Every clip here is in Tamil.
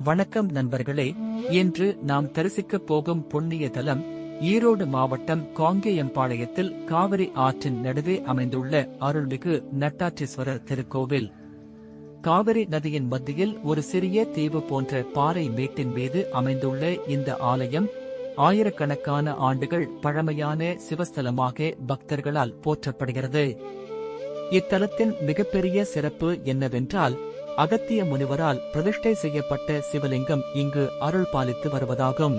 வணக்கம் நண்பர்களே, இன்று நாம் தரிசிக்கப் போகும் புண்ணிய தலம் ஈரோடு மாவட்டம் காங்கேயம்பாளையத்தில் காவிரி ஆற்றின் நடுவே அமைந்துள்ள அருள்மிகு நட்டாற்றீஸ்வரர் திருக்கோவில். காவிரி நதியின் மத்தியில் ஒரு சிறிய தீவு போன்ற பாறை மேட்டின் மீது அமைந்துள்ள இந்த ஆலயம் ஆயிரக்கணக்கான ஆண்டுகள் பழமையான சிவஸ்தலமாக பக்தர்களால் போற்றப்படுகிறது. இத்தலத்தின் மிகப்பெரிய சிறப்பு என்னவென்றால், அகத்திய முனிவரால் பிரதிஷ்டை செய்யப்பட்ட சிவலிங்கம் இங்கு அருள் பாலித்து வருவதாகும்.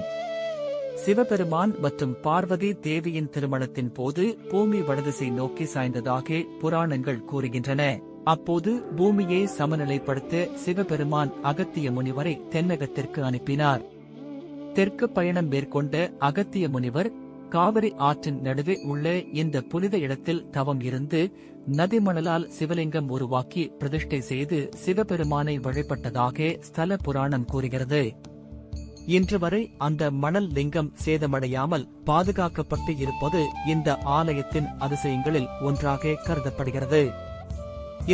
சிவபெருமான் மற்றும் பார்வதி தேவியின் திருமணத்தின் போது பூமி வடதிசை நோக்கி சாய்ந்ததாக புராணங்கள் கூறுகின்றன. அப்போது பூமியை சமநிலைப்படுத்த சிவபெருமான் அகத்திய முனிவரை தென்னகத்திற்கு அனுப்பினார். தெற்கு பயணம் மேற்கொண்ட அகத்திய முனிவர் காவிரி ஆற்றின் நடுவே உள்ள இந்த புனித இடத்தில் தவம் இருந்து நதி மணலால் சிவலிங்கம் உருவாக்கி பிரதிஷ்டை செய்து சிவபெருமானை வழிபட்டதாக ஸ்தல புராணம் கூறுகிறது. இன்று வரை அந்த மணல் லிங்கம் சேதமடையாமல் பாதுகாக்கப்பட்டு இருப்பது இந்த ஆலயத்தின் அதிசயங்களில் ஒன்றாக கருதப்படுகிறது.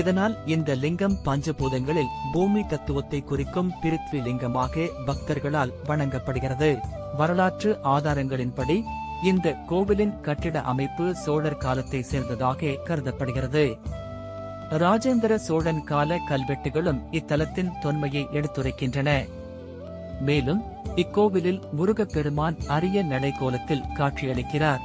இதனால் இந்த லிங்கம் பஞ்சபூதங்களில் பூமி தத்துவத்தை குறிக்கும் பிருத்வி லிங்கமாக பக்தர்களால் வணங்கப்படுகிறது. வரலாற்று ஆதாரங்களின்படி இந்த கோவிலின் கட்டிட அமைப்பு சோழர் காலத்தை சேர்ந்ததாக கருதப்படுகிறது. ராஜேந்திர சோழன் கால கல்வெட்டுகளும் இத்தலத்தின் தொன்மையை எடுத்துரைக்கின்றன. மேலும் இக்கோவிலில் முருகப்பெருமான் அரிய நடைக்கோலத்தில் காட்சியளிக்கிறார்.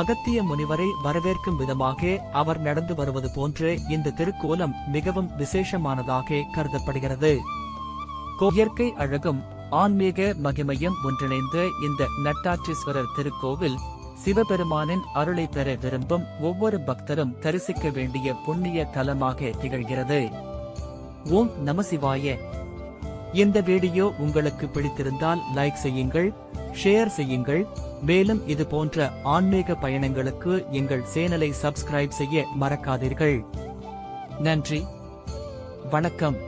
அகத்திய முனிவரை வரவேற்கும் விதமாக அவர் நடந்து வருவது போன்ற இந்த திருக்கோலம் மிகவும் விசேஷமானதாக கருதப்படுகிறது. இயற்கை அழகும் ஆன்மீக மகிமையும் ஒன்றிணைந்த இந்த நட்டாற்றீஸ்வரர் திருக்கோவில் சிவபெருமானின் அருளை பெற விரும்பும் ஒவ்வொரு பக்தரும் தரிசிக்க வேண்டிய புண்ணிய தலமாக திகழ்கிறது. ஓம் நமசிவாய. இந்த வீடியோ உங்களுக்கு பிடித்திருந்தால் லைக் செய்யுங்கள், ஷேர் செய்யுங்கள். மேலும் இது போன்ற ஆன்மீக பயணங்களுக்கு எங்கள் சேனலை சப்ஸ்கிரைப் செய்ய மறக்காதீர்கள். நன்றி, வணக்கம்.